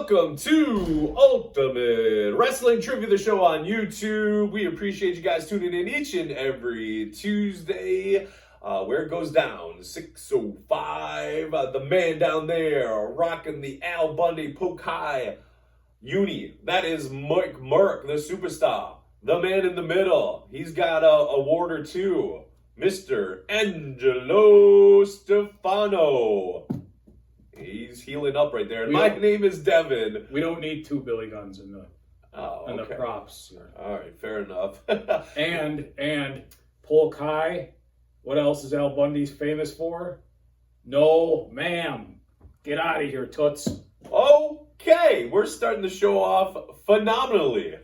Welcome to Ultimate Wrestling Trivia, the show on YouTube. We appreciate you guys tuning in each and every Tuesday. Where it goes down, 605. The man down there rocking the Al Bundy Poke High uni. That is Merc, the superstar. The man in the middle. He's got a award or two. Mr. Angelo Stefano. He's healing up right there. And my name is Devon. We don't need two Billy Guns in the the props. All right, fair enough. and Polk High. What else is Al Bundy's famous for? No, ma'am. Get out of here, toots. Okay, we're starting the show off phenomenally.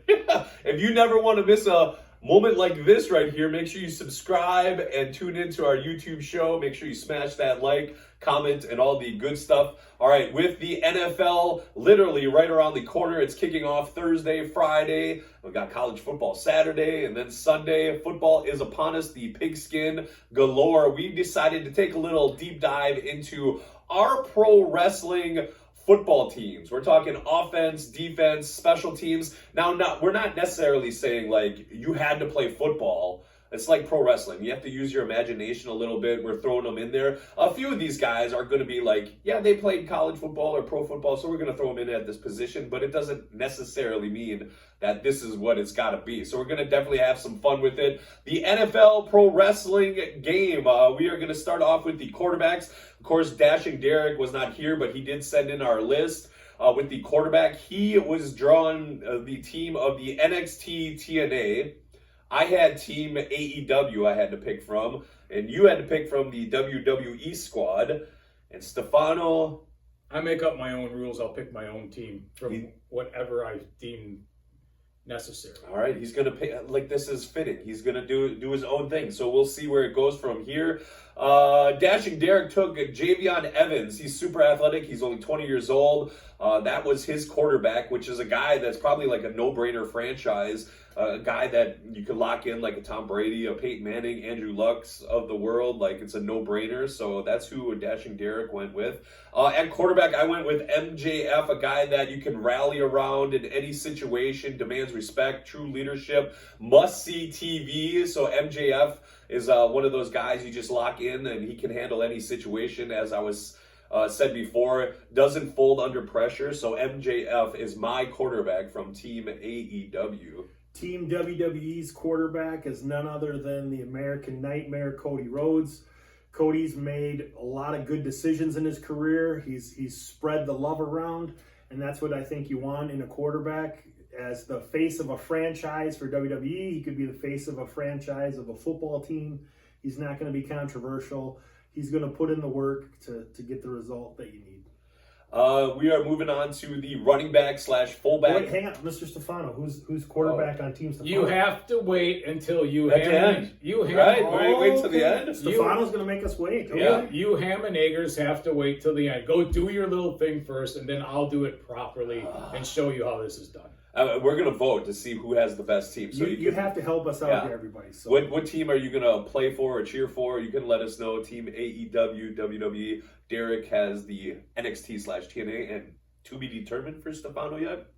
If you never want to miss a moment like this right here, make sure you subscribe and tune into our YouTube show. Make sure you smash that like, comment, and all the good stuff. All right, with the NFL literally right around the corner, it's kicking off Thursday, Friday. We've got college football Saturday, and then Sunday. Football is upon us, the pigskin galore. We decided to take a little deep dive into our pro wrestling football teams. We're talking offense, defense, special teams. Now, we're not necessarily saying like you had to play football. It's like pro wrestling. You have to use your imagination a little bit. We're throwing them in there. A few of these guys are going to be like, yeah, they played college football or pro football, so we're going to throw them in at this position, but it doesn't necessarily mean that this is what it's got to be. So we're going to definitely have some fun with it. The NFL pro wrestling game, we are going to start off with the quarterbacks. Of course, Dashing Derek was not here, but he did send in our list. With the quarterback, he was drawn the team of the NXT TNA. I had team AEW I had to pick from, and you had to pick from the WWE squad. And Stefano, I make up my own rules. I'll pick my own team from whatever I deem necessary. All right, he's gonna pick, like, this is fitting. He's gonna do his own thing. So we'll see where it goes from here. Dashing Derek took Javion Evans. He's super athletic. He's only 20 years old. That was his quarterback, which is a guy that's probably like a no-brainer franchise. A guy that you could lock in like a Tom Brady, a Peyton Manning, Andrew Luck's of the world. Like, it's a no-brainer. So that's who Dashing Derek went with. At quarterback, I went with MJF, a guy that you can rally around in any situation, demands respect, true leadership, must-see TV. So MJF is one of those guys you just lock in and he can handle any situation, as I was said before, doesn't fold under pressure. So MJF is my quarterback from Team AEW. Team WWE's quarterback is none other than the American Nightmare, Cody Rhodes. Cody's made a lot of good decisions in his career. He's spread the love around, and that's what I think you want in a quarterback. As the face of a franchise for WWE, he could be the face of a franchise of a football team. He's not going to be controversial. He's going to put in the work to get the result that you need. We are moving on to the running back / fullback. Wait, hang on, Mr. Stefano. Who's quarterback on Team Stefano? You have to wait until you at the end. Wait till the end. Stefano's going to make us wait. Okay. Yeah, you ham and eggers have to wait till the end. Go do your little thing first, and then I'll do it properly and show you how this is done. We're going to vote to see who has the best team. So you have to help us out here, everybody. So. What team are you going to play for or cheer for? You can let us know. Team AEW, WWE. Derek has the NXT / TNA, and to be determined for Stefano yet.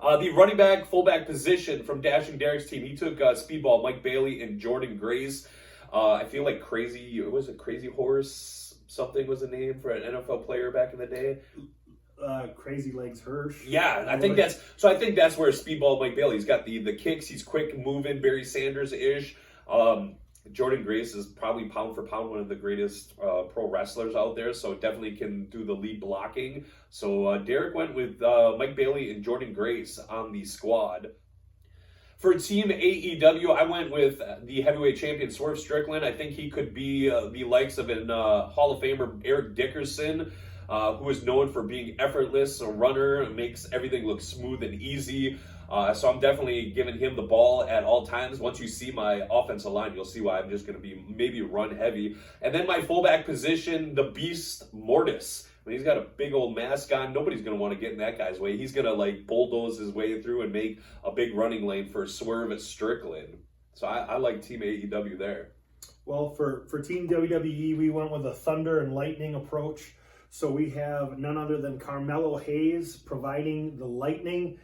The running back, fullback position from Dashing Derek's team, he took Speedball, Mike Bailey, and Jordan Grace. I feel like Crazy Horse, something was the name for an NFL player back in the day. Crazy Legs Hirsch. Yeah, I think that's where Speedball Mike Bailey. He's got the kicks. He's quick moving, Barry Sanders-ish. Jordan Grace is probably pound for pound one of the greatest pro wrestlers out there, so definitely can do the lead blocking. So Derek went with Mike Bailey and Jordan Grace on the squad. For Team AEW, I went with the heavyweight champion Swerve Strickland. I think he could be the likes of an Hall of Famer Eric Dickerson, who is known for being effortless, a runner, makes everything look smooth and easy. So I'm definitely giving him the ball at all times. Once you see my offensive line, you'll see why I'm just going to be maybe run heavy. And then my fullback position, the Beast Mortis. I mean, he's got a big old mask on. Nobody's going to want to get in that guy's way. He's going to like bulldoze his way through and make a big running lane for Swerve Strickland. So I like Team AEW there. Well, for Team WWE, we went with a thunder and lightning approach. So we have none other than Carmelo Hayes providing the Lightning.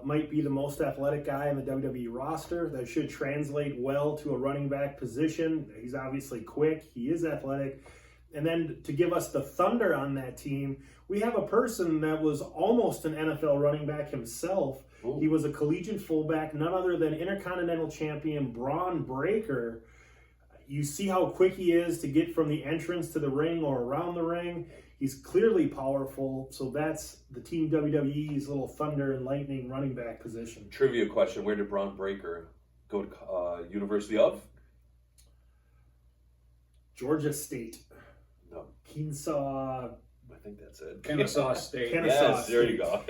Might be the most athletic guy on the WWE roster. That should translate well to a running back position. He's obviously quick. He is athletic. And then to give us the Thunder on that team, we have a person that was almost an NFL running back himself. Ooh. He was a collegiate fullback, none other than Intercontinental Champion Braun Breaker. You see how quick he is to get from the entrance to the ring or around the ring. He's clearly powerful, so that's the Team WWE's little Thunder and Lightning running back position. Trivia question: where did Braun Breaker go to? University of? Georgia State. No, Kennesaw. I think that's it. Kennesaw State. Yes, there you go.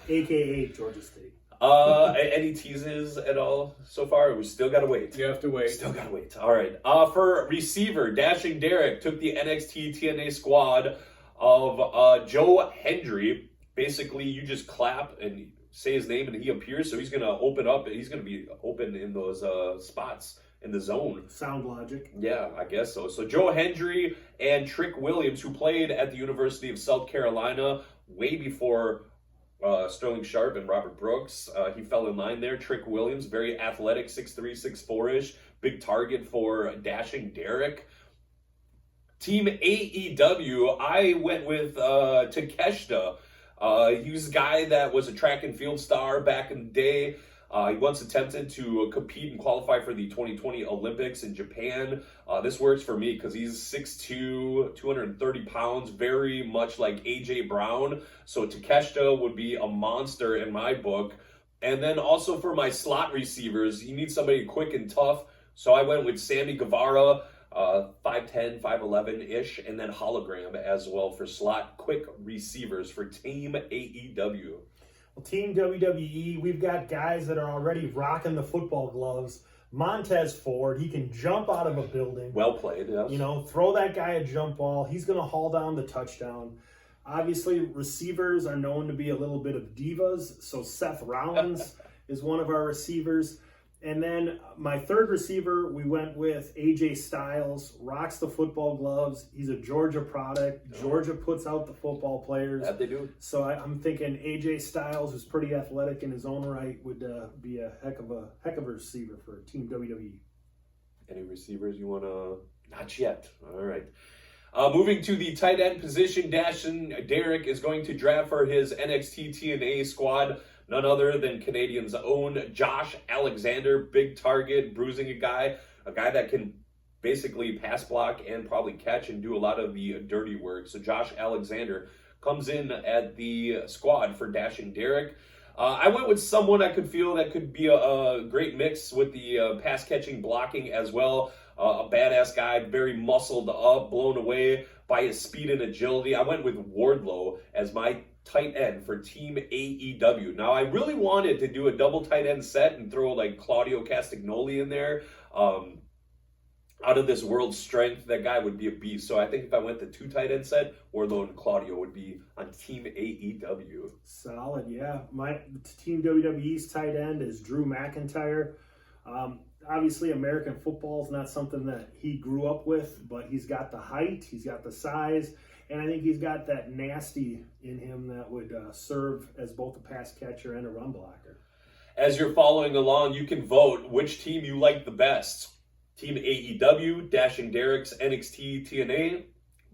AKA Georgia State. Any teases at all so far? We still gotta wait. You have to wait. Still gotta wait. All right. For receiver, Dashing Derek took the NXT TNA squad of Joe Hendry. Basically, you just clap and say his name, and he appears. So he's gonna open up. He's gonna be open in those spots in the zone. Sound logic. Yeah, I guess so. So Joe Hendry and Trick Williams, who played at the University of South Carolina way before Sterling Sharp and Robert Brooks. He fell in line there. Trick Williams, very athletic, 6'3", 6'4"-ish. Big target for Dashing Derek. Team AEW, I went with Takeshita. He was a guy that was a track and field star back in the day. He once attempted to compete and qualify for the 2020 Olympics in Japan. This works for me because he's 6'2", 230 pounds, very much like AJ Brown. So Takeshita would be a monster in my book. And then also for my slot receivers, you need somebody quick and tough. So I went with Sammy Guevara, 5'10", 5'11"-ish, and then Hologram as well for slot quick receivers for Team AEW. Well, Team WWE, we've got guys that are already rocking the football gloves. Montez Ford, he can jump out of a building. Well played, yes. You know, throw that guy a jump ball. He's going to haul down the touchdown. Obviously, receivers are known to be a little bit of divas, so Seth Rollins is one of our receivers. And then my third receiver, we went with AJ Styles, rocks the football gloves. He's a Georgia product. Georgia puts out the football players. That they do. So I'm thinking AJ Styles, who's pretty athletic in his own right, would be a heck of a receiver for Team WWE. Any receivers you want to? Not yet. All right. Moving to the tight end position, Dashing Derek is going to draft for his NXT TNA squad none other than Canadian's own Josh Alexander, big target, bruising a guy that can basically pass block and probably catch and do a lot of the dirty work. So Josh Alexander comes in at the squad for Dashing Derek. I went with someone I could feel that could be a great mix with the pass catching blocking as well. A badass guy, very muscled up, blown away by his speed and agility. I went with Wardlow as my tight end for Team AEW. Now, I really wanted to do a double tight end set and throw like Claudio Castagnoli in there. Out of this world strength, that guy would be a beast. So I think if I went the two tight end set, Wardlow and Claudio would be on Team AEW. Solid, yeah. My Team WWE's tight end is Drew McIntyre. Obviously, American football is not something that he grew up with, but he's got the height, he's got the size, and I think he's got that nasty in him that would serve as both a pass catcher and a run blocker. As you're following along, you can vote which team you like the best. Team AEW, Dashing Derek's NXT TNA,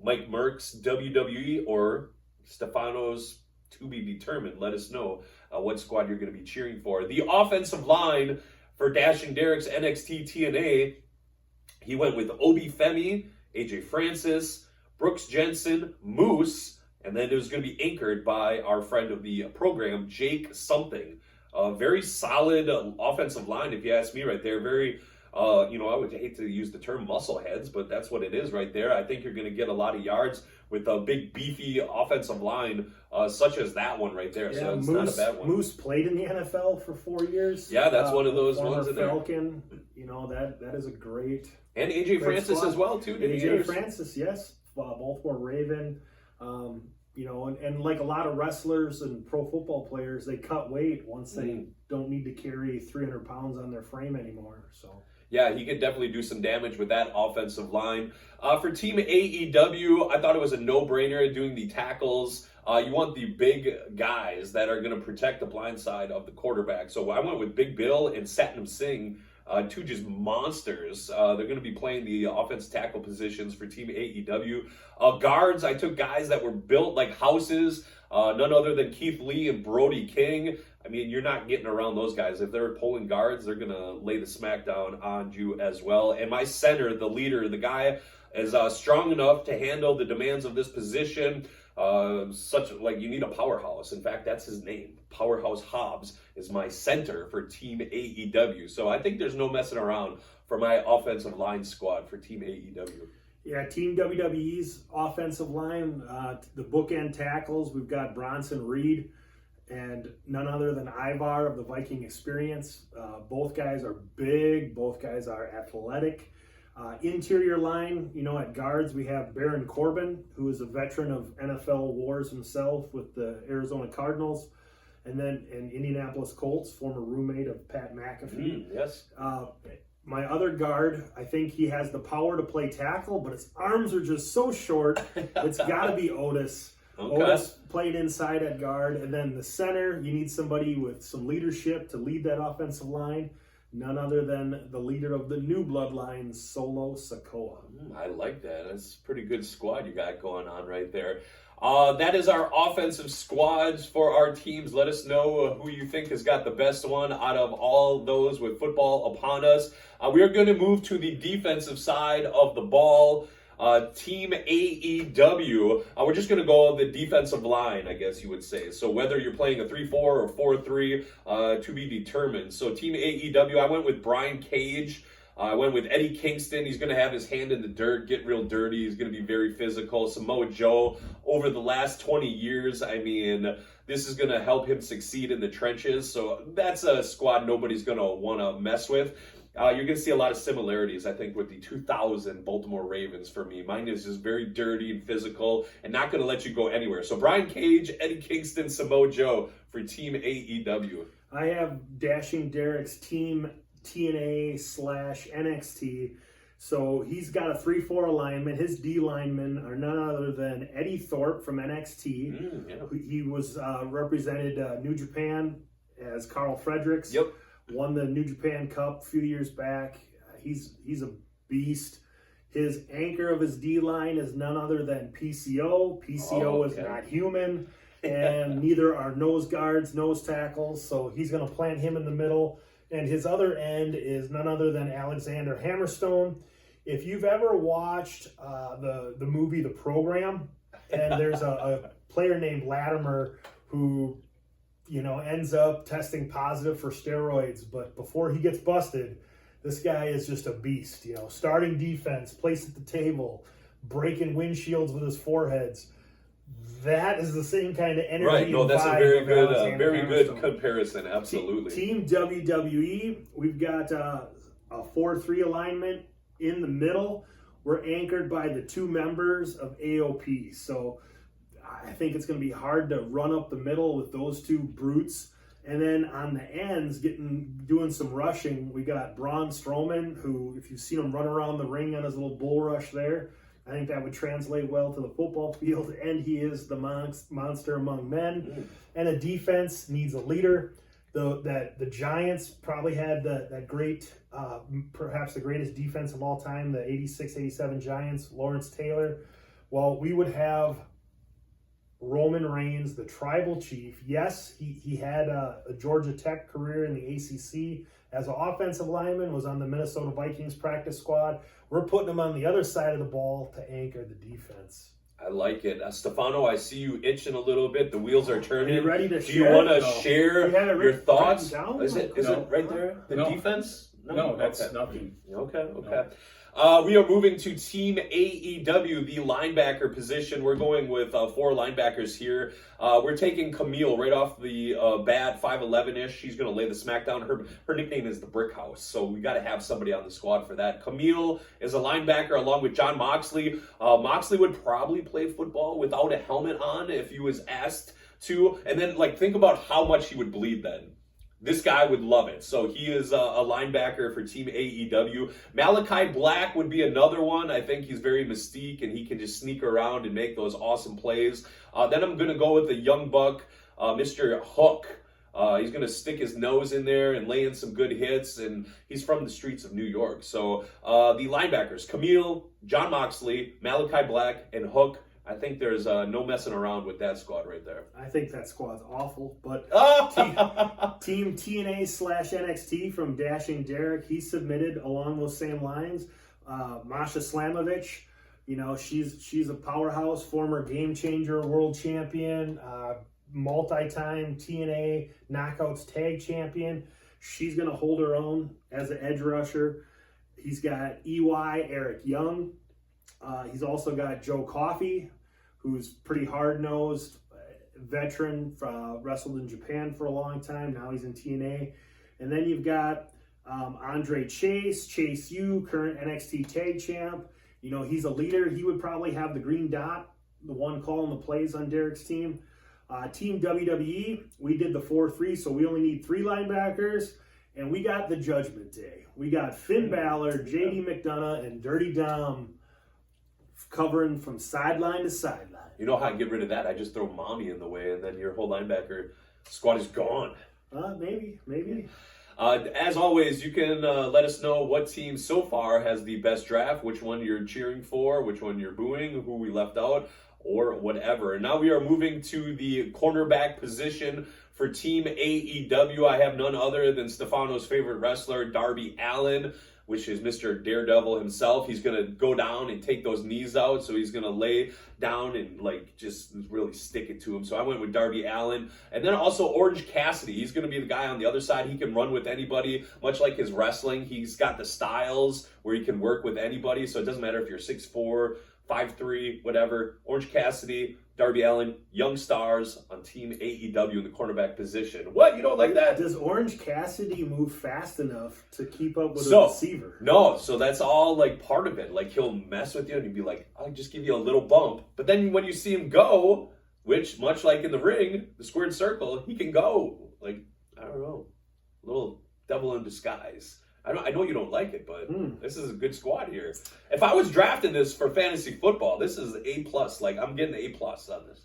Mike Merck's WWE, or Stefano's to be determined. Let us know what squad you're going to be cheering for. The offensive line for Dashing Derek's NXT TNA, he went with Obi Femi, AJ Francis, Brooks Jensen, Moose, and then it was going to be anchored by our friend of the program, Jake Something. A very solid offensive line, if you ask me, right there. Very, I would hate to use the term muscle heads, but that's what it is right there. I think you're going to get a lot of yards with a big, beefy offensive line, such as that one right there. Yeah, so it's Moose, not a bad one. Moose played in the NFL for 4 years. Yeah, that's one of those ones in there. Falcon, that is a great. And AJ Francis squad. As well, too. AJ Francis, yes. Both were Raven. And like a lot of wrestlers and pro football players, they cut weight once they don't need to carry 300 pounds on their frame anymore. So Yeah, he could definitely do some damage with that offensive line. For Team AEW, I thought it was a no-brainer doing the tackles. You want the big guys that are going to protect the blind side of the quarterback. So I went with Big Bill and Satnam Singh, two just monsters. They're going to be playing the offense tackle positions for Team AEW. Guards, I took guys that were built like houses, none other than Keith Lee and Brody King. I mean, you're not getting around those guys. If they're pulling guards, they're going to lay the smackdown on you as well. And my center, the leader, the guy is strong enough to handle the demands of this position. You need a powerhouse. In fact, that's his name. Powerhouse Hobbs is my center for Team AEW. So I think there's no messing around for my offensive line squad for Team AEW. Yeah, Team WWE's offensive line, the bookend tackles, we've got Bronson Reed and none other than Ivar of the Viking Experience. Both guys are big. Both guys are athletic. Interior line, at guards, we have Baron Corbin, who is a veteran of NFL wars himself with the Arizona Cardinals, and then an Indianapolis Colts, former roommate of Pat McAfee. Yes. My other guard, I think he has the power to play tackle, but his arms are just so short. It's got to be Otis. Okay. Otis played inside at guard. And then the center, you need somebody with some leadership to lead that offensive line. None other than the leader of the new bloodline, Solo Sikoa. I like that. That's a pretty good squad you got going on right there. That is our offensive squads for our teams. Let us know who you think has got the best one out of all those with football upon us. We are going to move to the defensive side of the ball. Team AEW, we're just going to go on the defensive line, I guess you would say. So whether you're playing a 3-4 or 4-3, to be determined. So Team AEW, I went with Brian Cage. I went with Eddie Kingston. He's going to have his hand in the dirt, get real dirty. He's going to be very physical. Samoa Joe, over the last 20 years, I mean, this is going to help him succeed in the trenches. So that's a squad nobody's going to want to mess with. You're going to see a lot of similarities, I think, with the 2000 Baltimore Ravens for me. Mine is just very dirty and physical and not going to let you go anywhere. So Brian Cage, Eddie Kingston, Samoa Joe for Team AEW. I have Dashing Derek's Team TNA / NXT. So he's got a 3-4 alignment. His D linemen are none other than Eddie Thorpe from NXT. Yeah. He was represented New Japan as Carl Fredericks. Yep. Won the New Japan Cup a few years back. He's a beast. His anchor of his D-line is none other than PCO. PCO is not human, and neither are nose guards, nose tackles, so he's going to plant him in the middle. And his other end is none other than Alexander Hammerstone. If you've ever watched the movie The Program, and there's a player named Latimer who ends up testing positive for steroids, but before he gets busted, this guy is just a beast. Starting defense, place at the table, breaking windshields with his foreheads. That is the same kind of energy. Right. No, that's a very good comparison. Absolutely. Team WWE, we've got a 4-3 alignment in the middle. We're anchored by the two members of AOP. So I think it's going to be hard to run up the middle with those two brutes. And then on the ends, doing some rushing, we got Braun Strowman, who, if you've seen him run around the ring on his little bull rush there, I think that would translate well to the football field. And he is the monster among men. And a defense needs a leader. The Giants probably had that great, perhaps the greatest defense of all time, the 86-87 Giants, Lawrence Taylor. Well, we would have Roman Reigns, the tribal chief. Yes, he had a Georgia Tech career in the ACC as an offensive lineman, was on the Minnesota Vikings practice squad. We're putting him on the other side of the ball to anchor the defense. I like it. Stefano, I see you itching a little bit. The wheels are turning. Are you ready to Do you want to share your thoughts? Down? Is it right there? The defense? No, that's nothing. Okay. No. We are moving to Team AEW, the linebacker position. We're going with 4 linebackers here. We're taking Camille right off the bat, 5'11"-ish. She's going to lay the smackdown. Her nickname is the Brick House, so we got to have somebody on the squad for that. Camille is a linebacker along with John Moxley. Moxley would probably play football without a helmet on if he was asked to. And then, think about how much he would bleed then. this guy would love it. So he is a linebacker for Team AEW. Malachi Black would be another one. I think he's very mystique, and he can just sneak around and make those awesome plays. Then I'm going to go with the young buck, Mr. Hook. He's going to stick his nose in there and lay in some good hits, and he's from the streets of New York. So the linebackers, Camille, John Moxley, Malachi Black, and Hook. I think there's no messing around with that squad right there. I think that squad's awful, but Team TNA /NXT from Dashing Derek, he submitted along those same lines. Masha Slamovich, she's a powerhouse, former Game Changer world champion, multi-time TNA Knockouts tag champion. She's going to hold her own as an edge rusher. He's got EY Eric Young. He's also got Joe Coffey, who's pretty hard-nosed, veteran, wrestled in Japan for a long time. Now he's in TNA. And then you've got Andre Chase U, current NXT tag champ. He's a leader. He would probably have the green dot, the one calling the plays on Derek's team. Team WWE, we did the 4-3, so we only need 3 linebackers. And we got the Judgment Day. We got Finn Balor, JD McDonough, and Dirty Dom covering from sideline to sideline. You know how I get rid of that? I just throw Mommy in the way, and then your whole linebacker squad is gone. Maybe. As always, you can let us know what team so far has the best draft, which one you're cheering for, which one you're booing, who we left out, or whatever. And now we are moving to the cornerback position for Team AEW. I have none other than Stefano's favorite wrestler, Darby Allin, which is Mr. Daredevil himself. He's going to go down and take those knees out, so he's going to lay down and just really stick it to him. So I went with Darby Allin. And then also Orange Cassidy. He's going to be the guy on the other side. He can run with anybody, much like his wrestling. He's got the styles where he can work with anybody, so it doesn't matter if you're 6'4", 5'3", whatever. Orange Cassidy, Darby Allin, young stars on Team AEW in the cornerback position. What? You don't like that? Does Orange Cassidy move fast enough to keep up with a receiver? No, so that's all part of it. He'll mess with you and he'll be like, I'll just give you a little bump. But then when you see him go, which much like in the ring, the squared circle, he can go. I don't know, a little devil in disguise. I know you don't like it, but this is a good squad here. If I was drafting this for fantasy football, this is A+. I'm getting A+ on this.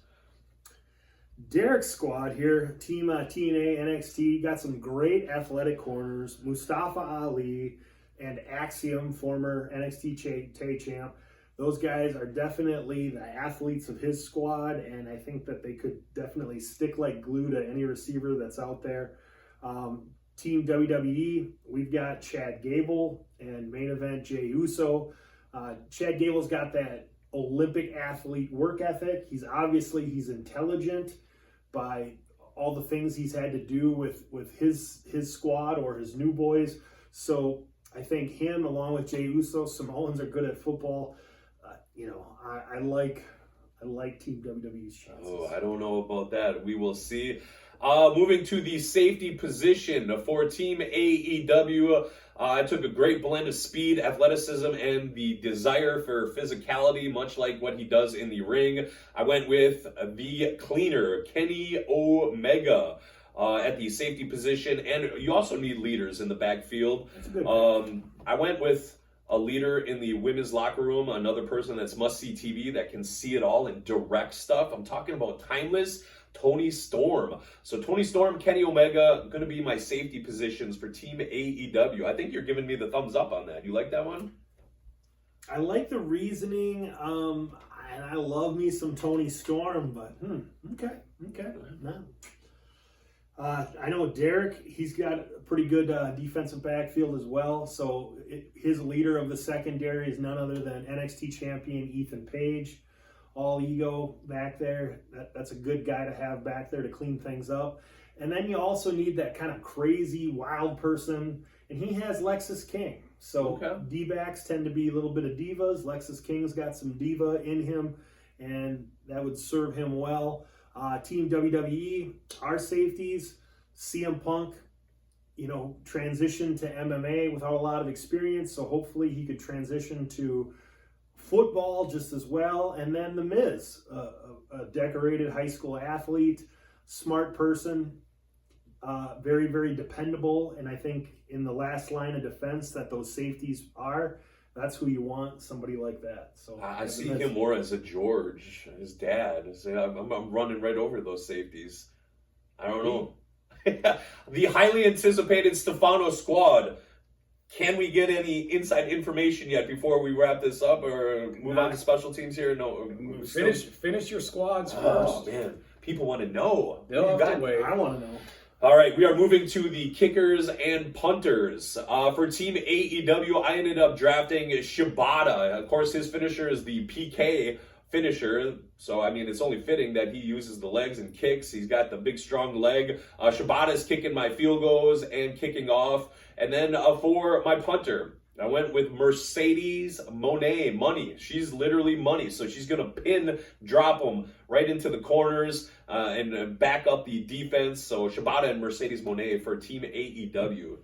Derek's squad here, Team TNA NXT, got some great athletic corners. Mustafa Ali and Axiom, former NXT tag champ. Those guys are definitely the athletes of his squad, and I think that they could definitely stick like glue to any receiver that's out there. Team WWE, we've got Chad Gable and main event Jey Uso. Chad Gable's got that Olympic athlete work ethic. He's intelligent by all the things he's had to do with his squad or his new boys. So I think him along with Jey Uso, Samoans are good at football. I like Team WWE's chances. Oh, I don't know about that. We will see. Moving to the safety position for Team AEW, I took a great blend of speed, athleticism, and the desire for physicality, much like what he does in the ring. I went with the cleaner, Kenny Omega, at the safety position, and you also need leaders in the backfield. That's a good I went with a leader in the women's locker room, another person that's must-see TV that can see it all and direct stuff. I'm talking about timeless Tony Storm. So Tony Storm, Kenny Omega, going to be my safety positions for Team AEW. I think you're giving me the thumbs up on that. You like that one? I like the reasoning, and I love me some Tony Storm, but okay. No. I know Derek, he's got a pretty good defensive backfield as well. So his leader of the secondary is none other than NXT champion Ethan Page. All ego back there. That's a good guy to have back there to clean things up. And then you also need that kind of crazy, wild person. And he has Lexus King. So D-backs tend to be a little bit of divas. Lexus King's got some diva in him, and that would serve him well. Team WWE, our safeties, CM Punk, transition to MMA without a lot of experience. So hopefully he could transition to football just as well. And then The Miz, a decorated high school athlete, smart person, very, very dependable. And I think in the last line of defense that those safeties are, that's who you want, somebody like that. So I see him more as a George, his dad. I'm running right over those safeties. I don't know. The highly anticipated Stefano squad. Can we get any inside information yet before we wrap this up or move on to special teams here? No. Finish your squads first. Oh, man. People want to know. They'll have to wait. I want to know. All right, we are moving to the kickers and punters. For Team AEW, I ended up drafting Shibata. Of course, his finisher is the PK finisher. So, I mean, it's only fitting that he uses the legs and kicks. He's got the big, strong leg. Shibata's kicking my field goals and kicking off. And then for my punter, I went with Mercedes Monet, money. She's literally money. So she's going to drop them right into the corners and back up the defense. So Shibata and Mercedes Monet for Team AEW.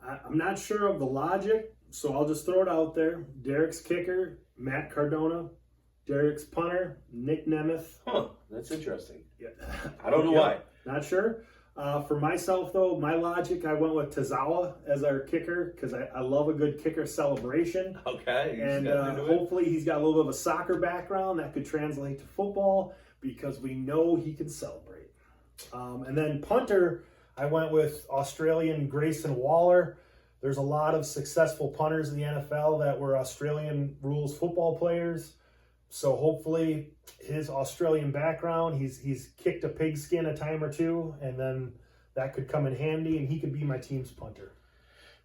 I'm not sure of the logic, so I'll just throw it out there. Derek's kicker, Matt Cardona. Derek's punter, Nick Nemeth. Huh, that's interesting. Yeah. I don't know why. Not sure. For myself, though, my logic, I went with Tozawa as our kicker because I love a good kicker celebration. Okay. And hopefully he's got a little bit of a soccer background that could translate to football because we know he can celebrate. And then punter, I went with Australian Grayson Waller. There's a lot of successful punters in the NFL that were Australian rules football players. So hopefully his Australian background, he's kicked a pigskin a time or two, and then that could come in handy, and he could be my team's punter.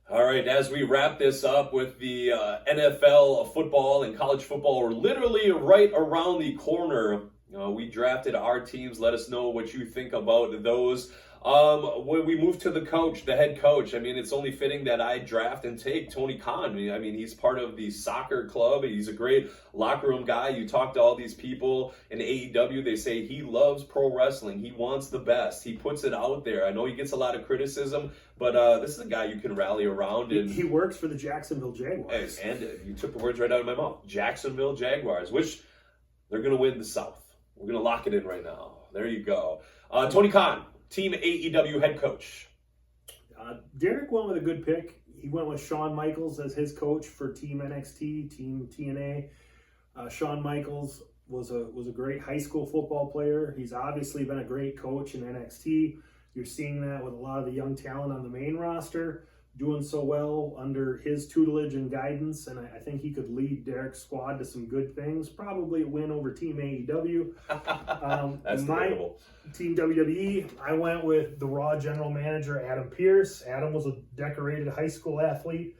All right, as we wrap this up with the NFL football and college football, we're literally right around the corner. We drafted our teams. Let us know what you think about those. When we move to the head coach, I mean, it's only fitting that I draft and take Tony Khan. I mean, he's part of the soccer club. He's a great locker room guy. You talk to all these people in AEW, they say he loves pro wrestling. He wants the best. He puts it out there. I know he gets a lot of criticism, but this is a guy you can rally around. And he works for the Jacksonville Jaguars. And you took the words right out of my mouth. Jacksonville Jaguars, which they're going to win the South. We're going to lock it in right now. There you go. Tony Khan, Team AEW head coach. Derek went with a good pick. He went with Shawn Michaels as his coach for Team NXT, Team TNA. Shawn Michaels was a great high school football player. He's obviously been a great coach in NXT. You're seeing that with a lot of the young talent on the main roster doing so well under his tutelage and guidance, and I think he could lead Derek's squad to some good things. Probably a win over Team AEW. That's debatable. Team WWE, I went with the Raw general manager, Adam Pearce. Adam was a decorated high school athlete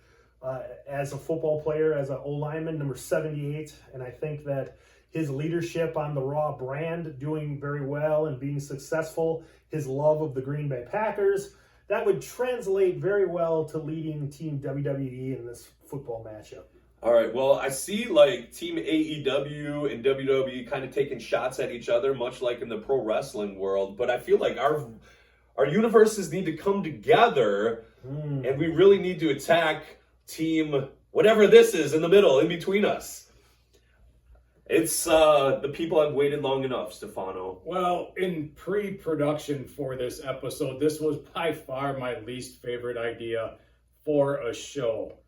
as a football player, as an O-lineman, number 78, and I think that his leadership on the Raw brand, doing very well and being successful, his love of the Green Bay Packers, that would translate very well to leading Team WWE in this football matchup. All right, well, I see like Team AEW and WWE kind of taking shots at each other, much like in the pro wrestling world. But I feel like our universes need to come together, and we really need to attack Team whatever this is in the middle, in between us. It's the people have waited long enough, Stefano. Well, in pre-production for this episode, this was by far my least favorite idea for a show.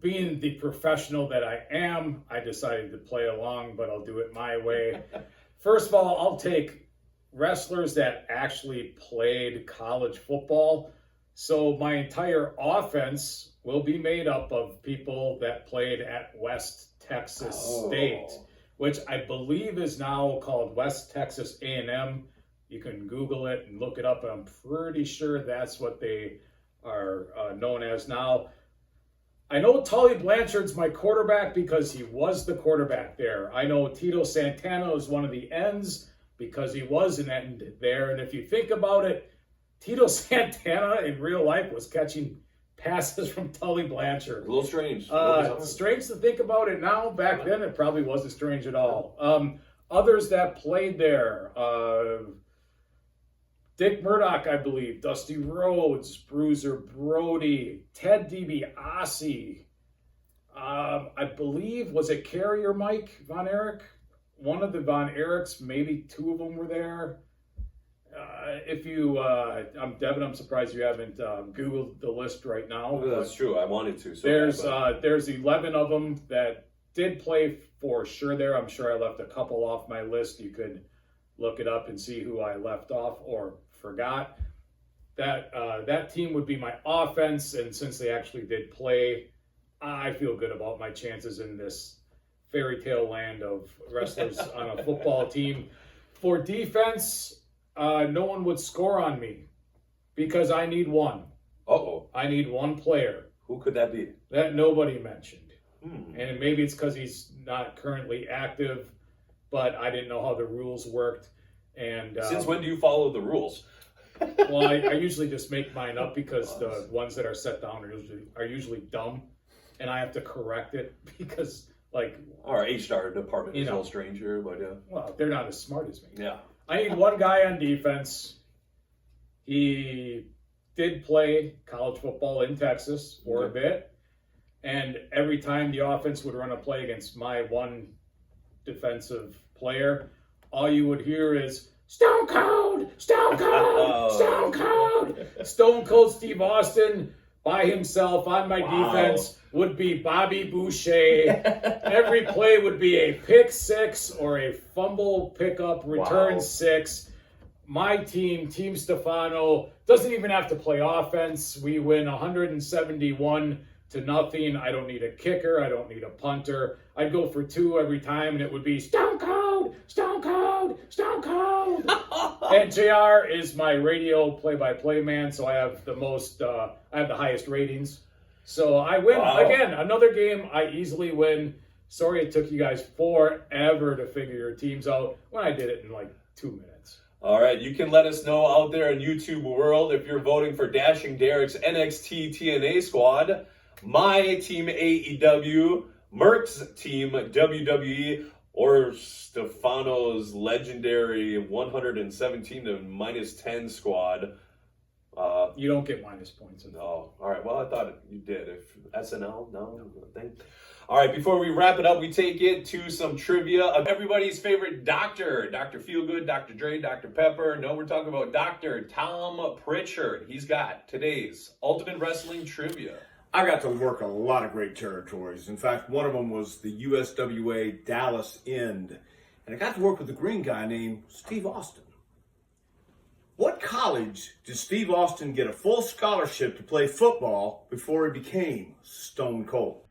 Being the professional that I am, I decided to play along, but I'll do it my way. First of all, I'll take wrestlers that actually played college football. So my entire offense will be made up of people that played at West Texas State, which I believe is now called West Texas A&M. You can Google it and look it up, and I'm pretty sure that's what they are known as now. I know Tully Blanchard's my quarterback because he was the quarterback there. I know Tito Santana is one of the ends because he was an end there. And if you think about it, Tito Santana in real life was catching passes from Tully Blanchard. A little strange. Strange to think about it now. Back then, it probably wasn't strange at all. Others that played there, Dick Murdoch, I believe, Dusty Rhodes, Bruiser Brody, Ted DiBiase, I believe, was it Carrier Mike Von Erich? One of the Von Erichs, maybe two of them were there. if you, I'm Devon, I'm surprised you haven't Googled the list right now. Well, that's true. I wanted to. So There's 11 of them that did play for sure there. I'm sure I left a couple off my list. You could look it up and see who I left off or forgot. That team would be my offense, and since they actually did play, I feel good about my chances in this fairy tale land of wrestlers on a football team. For defense, no one would score on me because I need one. Uh-oh. I need one player. Who could that be? That nobody mentioned. And maybe it's because he's not currently active, but I didn't know how the rules worked. And since when do you follow the rules? Well, I usually just make mine up because the ones that are set down are usually dumb, and I have to correct it because, like, our HR department is no stranger, but yeah. Well, they're not as smart as me. Yeah. I need one guy on defense. He did play college football in Texas for a bit. And every time the offense would run a play against my one defensive player, all you would hear is, Stone Cold! Stone Cold! Stone Cold! Stone Cold Steve Austin by himself on my defense would be Bobby Boucher. Every play would be a pick six or a fumble pickup return six. My team, Team Stefano, doesn't even have to play offense. We win 171 to nothing. I don't need a kicker. I don't need a punter. I'd go for two every time, and it would be Stone Cold, Stone Cold, Stone Cold. And JR is my radio play-by-play man, so I have the highest ratings. So I win again. Another game I easily win. Sorry it took you guys forever to figure your teams out when I did it in like 2 minutes. All right, you can let us know out there in YouTube world if you're voting for Dashing Derek's NXT TNA squad, my team AEW, Merc's team WWE, or Stefano's legendary 117 to -10 squad. You don't get minus points. No. All right. Well, I thought you did. If SNL, no thing. All right. Before we wrap it up, we take it to some trivia of everybody's favorite doctor, Dr. Feelgood, Dr. Dre, Dr. Pepper. No, we're talking about Dr. Tom Prichard. He's got today's Ultimate Wrestling trivia. I got to work a lot of great territories. In fact, one of them was the USWA Dallas End. And I got to work with a green guy named Steve Austin. What college did Steve Austin get a full scholarship to play football before he became Stone Cold?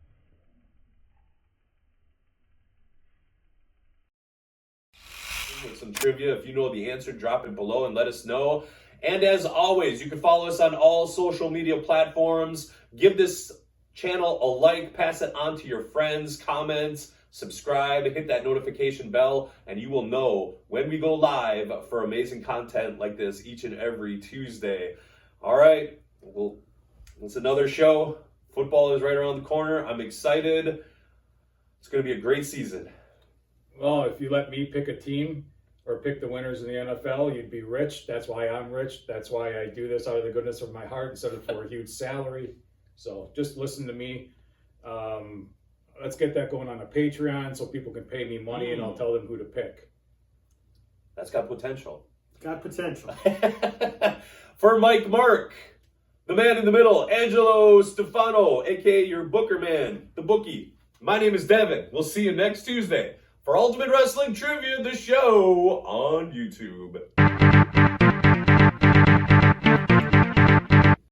With some trivia, if you know the answer, drop it below and let us know. And as always, you can follow us on all social media platforms. Give this channel a like, pass it on to your friends, comments, subscribe, hit that notification bell, and you will know when we go live for amazing content like this each and every Tuesday. All right, well, it's another show. Football is right around the corner. I'm excited. It's going to be a great season. Well, if you let me pick a team or pick the winners in the NFL, you'd be rich. That's why I'm rich. That's why I do this out of the goodness of my heart instead of for a huge salary. So just listen to me. Let's get that going on a Patreon so people can pay me money and I'll tell them who to pick. That's got potential. Got potential. For Mike Merc, the man in the middle, Angelo Stefano, a.k.a. your booker man, the bookie. My name is Devon. We'll see you next Tuesday for Ultimate Wrestling Trivia, the show on YouTube.